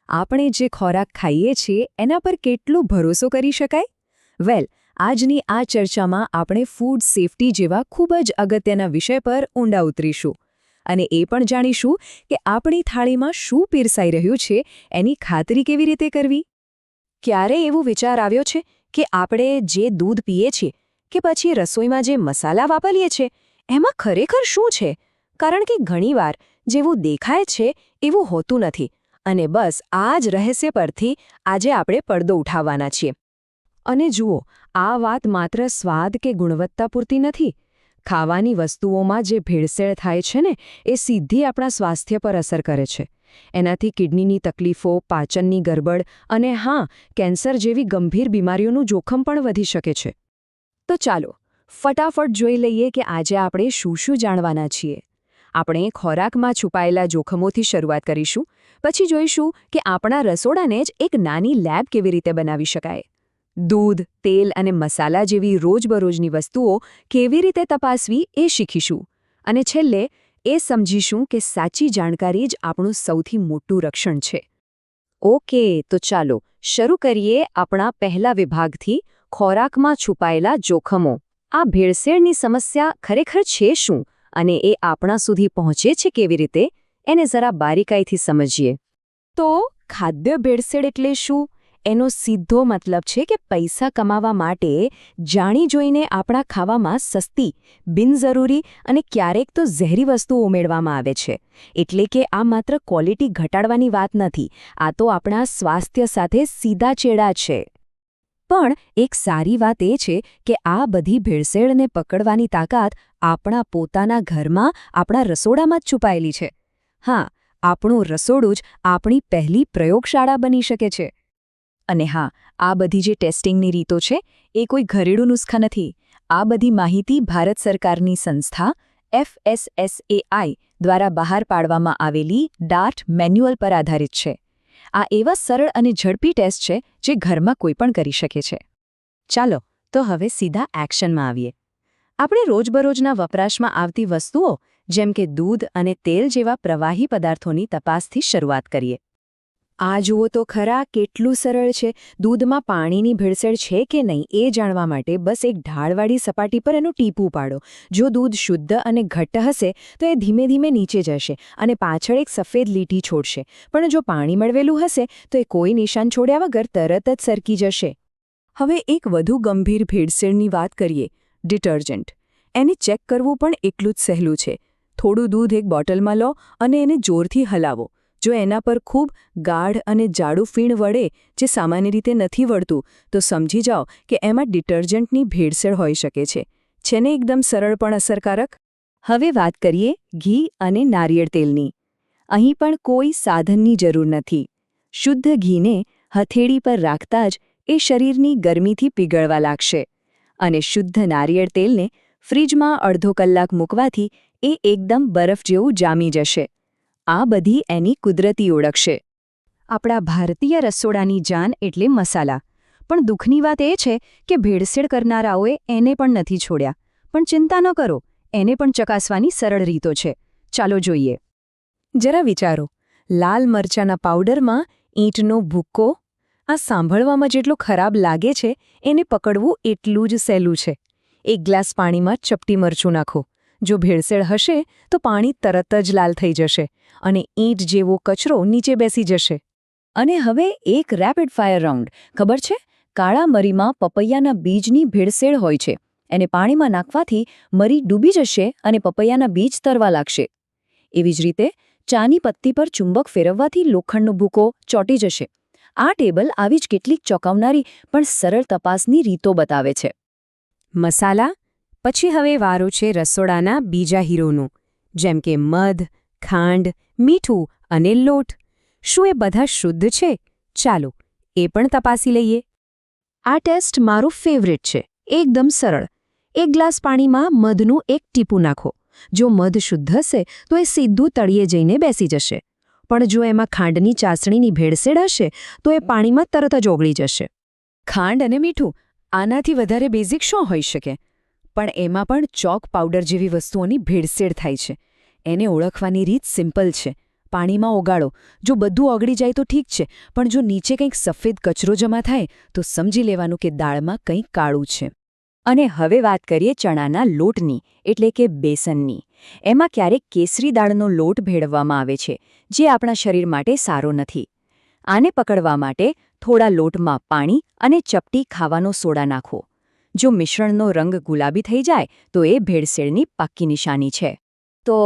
આપણે જે ખોરાક ખાઈએ છીએ એના પર કેટલો ભરોસો કરી શકાય? વેલ, આજની આ ચર્ચામાં આપણે ફૂડ સેફટી જેવા ખૂબ જ અગત્યના વિષય પર ઊંડા ઉતરીશું અને એ પણ જાણીશું કે આપણી થાળીમાં શું પીરસાઈ રહ્યું છે એની ખાતરી કેવી રીતે કરવી. ક્યારે એવો વિચાર આવ્યો છે કે આપણે જે દૂધ પીએ છીએ કે પછી રસોઈમાં જે મસાલા વાપરીએ છીએ એમાં ખરેખર શું છે? કારણ કે ઘણીવાર જેવું દેખાય છે એવું હોતું નથી અને બસ આ જ રહસ્ય પરથી આજે આપણે પડદો ઉઠાવવાના છીએ. અને જુઓ, આ વાત માત્ર સ્વાદ કે ગુણવત્તા પૂરતી નથી. ખાવાની વસ્તુઓમાં જે ભેળસેળ થાય છે ને એ સીધી આપણા સ્વાસ્થ્ય પર અસર કરે છે. એનાથી કિડનીની તકલીફો, પાચનની ગરબડ અને કેન્સર જેવી ગંભીર બીમારીઓનું જોખમ પણ વધી શકે છે. તો ચાલો ફટાફટ જોઈ લઈએ કે આજે આપણે શું જાણવાના છીએ. આપણે ખોરાકમાં છુપાયેલા જોખમોથી શરૂઆત કરીશું, પછી જોઈશું કે આપણા રસોડાને જ એક નાની લેબ કેવી રીતે બનાવી શકાય. દૂધ, તેલ અને મસાલા જેવી રોજબરોજની વસ્તુઓ કેવી રીતે તપાસવી એ શીખીશું. અને છેલ્લે એ સમજીશું કે સાચી જાણકારી જ આપણું સૌથી મોટું રક્ષણ છે. ઓકે, તો ચાલો શરૂ કરીએ આપણા પહેલા વિભાગથી, ખોરાકમાં છુપાયેલા જોખમો. આ ભેળસેળની સમસ્યા ખરેખર છે શું અને એ આપણા સુધી પહોંચે છે કેવી રીતે, એને જરા બારીકાઈથી સમજીએ. તો ખાદ્ય ભેળસેળ એટલે શું? એનો સીધો મતલબ છે કે પૈસા કમાવા માટે જાણી જોઈને આપણા ખાવામાં સસ્તી, બિનજરૂરી અને ક્યારેક તો ઝેરી વસ્તુઓ ઉમેરવામાં આવે છે. એટલે કે આ માત્ર ક્વોલિટી ઘટાડવાની વાત નથી, આ તો આપણા સ્વાસ્થ્ય સાથે સીધા ચેડા છે. પણ એક સારી વાત એ છે કે આ બધી ભેળસેળને પકડવાની તાકાત આપણા પોતાના ઘરમાં, આપણા રસોડામાં જ છુપાયેલી છે. આપણું રસોડું જ આપણી પહેલી પ્રયોગશાળા બની શકે છે. અને આ બધી જે ટેસ્ટિંગની રીતો છે એ કોઈ ઘરેલું નુસ્ખા નથી. આ બધી માહિતી ભારત સરકારની સંસ્થા FSSAI દ્વારા બહાર પાડવામાં આવેલી ડાર્ટ મેન્યુઅલ પર આધારિત છે. આ એવા સરળ અને ઝડપી ટેસ્ટ છે જે ઘરમાં કોઈ પણ કરી શકે છે. ચાલો તો હવે સીધા એક્શનમાં આવીએ. આપણે રોજબરોજના વપરાશમાં આવતી વસ્તુઓ જેમ કે દૂધ અને તેલ જેવા પ્રવાહી પદાર્થોની તપાસથી શરૂઆત કરીએ. આ જુઓ તો ખરા કેટલું સરળ છે. દૂધમાં પાણીની ભેળસેળ છે કે નહીં એ જાણવા માટે બસ એક ઢાળવાળી સપાટી પર એનું ટીપું પાડો. જો દૂધ શુદ્ધ અને ઘટ્ટ હશે તો એ ધીમે ધીમે નીચે જશે અને પાછળ એક સફેદ લીટી છોડશે. પણ જો પાણી મળવેલું હશે તો એ કોઈ નિશાન છોડ્યા વગર તરત જ સરકી જશે. હવે એક વધુ ગંભીર ભેળસેળની વાત કરીએ, ડિટર્જન્ટ. એને ચેક કરવું પણ એટલું જ સહેલું છે. થોડું દૂધ એક બોટલમાં લો અને એને જોરથી હલાવો. જો એના પર ખૂબ ગાઢ અને જાડું ફીણ વળે, જે સામાન્ય રીતે નથી વળતું, તો સમજી જાઓ કે એમાં ડિટર્જન્ટની ભેળસેળ હોઈ શકે છે. છે ને એકદમ સરળ પણ અસરકારક? હવે વાત કરીએ ઘી અને નારિયેળ તેલની. અહીં પણ કોઈ સાધનની જરૂર નથી. શુદ્ધ ઘીને હથેળી પર રાખતા જ એ શરીરની ગરમીથી પીગળવા લાગશે. અને શુદ્ધ નારિયેળ તેલને ફ્રીજમાં અડધો કલાક મૂકવાથી એ એકદમ બરફ જેવું જામી જશે. આ બધી એની કુદરતી ઓળખ છે. આપણા ભારતીય રસોડાની જાન એટલે મસાલા. પણ દુઃખની વાત એ છે કે ભેળસેળ કરનારાઓએ એને પણ નથી છોડ્યા. પણ ચિંતા ન કરો, એને પણ ચકાસવાની સરળ રીતો છે. ચાલો જોઈએ. જરા વિચારો, લાલ મરચાંના પાવડરમાં ઈંટનો ભૂક્કો. આ સાંભળવામાં જેટલો ખરાબ લાગે છે એને પકડવું એટલું જ સહેલું છે. એક ગ્લાસ પાણીમાં ચપટી મરચું નાખો. જો ભેળસેળ હશે તો પાણી તરત જ લાલ થઈ જશે અને ઈંટ જેવો કચરો નીચે બેસી જશે. અને હવે એક રેપિડ ફાયર રાઉન્ડ. ખબર છે, કાળા મરીમાં પપૈયાના બીજની ભેળસેળ હોય છે. એને પાણીમાં નાખવાથી મરી ડૂબી જશે અને પપૈયાના બીજ તરવા લાગશે. એવી જ રીતે ચાની પત્તી પર ચુંબક ફેરવવાથી લોખંડનો ભૂકો ચોંટી જશે. આ ટેબલ આવી જ કેટલીક ચોંકાવનારી પણ સરળ તપાસની રીતો બતાવે છે. મસાલા. પછી હવે વારો છે રસોડાના બીજા હીરોનો, જેમ કે મધ, ખાંડ, મીઠું અને લોટ. શું એ બધા શુદ્ધ છે? ચાલો એ પણ તપાસી લઈએ. આ ટેસ્ટ મારું ફેવરેટ છે. એકદમ સરળ. એક ગ્લાસ પાણીમાં મધનું એક ટીપું નાખો. જો મધ શુદ્ધ હશે તો એ સીધું તળિયે જઈને બેસી જશે. પણ જો એમાં ખાંડની ચાસણીની ભેળસેળ હશે તો એ પાણીમાં તરત જ ઓગળી જશે. ખાંડ અને મીઠું, આનાથી વધારે બેઝિક શું હોઈ શકે? પણ એમાં પણ ચોક પાવડર જેવી વસ્તુઓની ભેળસેળ થાય છે. એને ઓળખવાની રીત સિમ્પલ છે. પાણીમાં ઓગાળો. જો બધું ઓગળી જાય તો ઠીક છે, પણ જો નીચે કંઈક સફેદ કચરો જમા થાય તો સમજી લેવાનું કે દાળમાં કંઈક કાળું છે. અને હવે વાત કરીએ ચણાના લોટની, એટલે કે બેસનની. એમાં ક્યારેક કેસરી દાળનો લોટ ભેળવવામાં આવે છે, જે આપણા શરીર માટે સારો નથી. આને પકડવા માટે થોડા લોટમાં પાણી અને ચપટી ખાવાનો સોડા નાખો. જો મિશ્રણનો રંગ ગુલાબી થઈ જાય તો એ ભેળસેળની પાક્કી નિશાની છે. તો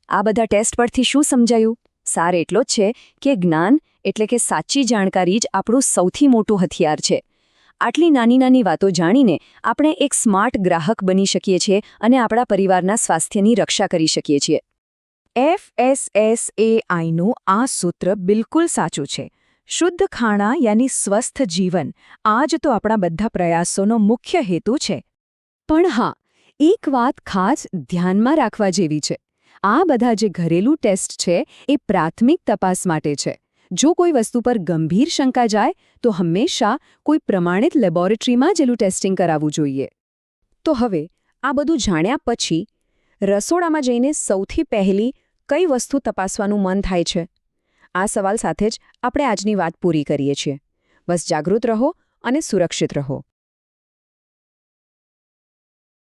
આ બધા ટેસ્ટ પરથી શું સમજાયું? સાર એટલો જ છે કે જ્ઞાન એટલે કે સાચી જાણકારી જ આપણું સૌથી મોટું હથિયાર છે. આટલી નાની નાની વાતો જાણીને આપણે એક સ્માર્ટ ગ્રાહક બની શકીએ છીએ અને આપણા પરિવારના સ્વાસ્થ્યની રક્ષા કરી શકીએ છીએ. FSSAIનું આ સૂત્ર બિલકુલ સાચું છે. શુદ્ધ ખાણા યાની સ્વસ્થ જીવન, આ જ તો આપણા બધા પ્રયાસોનો મુખ્ય હેતુ છે. પણ હા, એક વાત ખાસ ધ્યાનમાં રાખવા જેવી છે. આ બધા જે ઘરેલું ટેસ્ટ છે એ પ્રાથમિક તપાસ માટે છે. જો કોઈ વસ્તુ પર ગંભીર શંકા જાય તો હંમેશા કોઈ પ્રમાણિત લેબોરેટરીમાં જેલું ટેસ્ટિંગ કરાવવું જોઈએ. તો હવે આ બધું જાણ્યા પછી રસોડામાં જઈને સૌથી પહેલી કઈ વસ્તુ તપાસવાનું મન થાય છે? આ સવાલ સાથે જ આપણે આજની વાત પૂરી કરીએ છીએ. બસ જાગૃત રહો અને સુરક્ષિત રહો.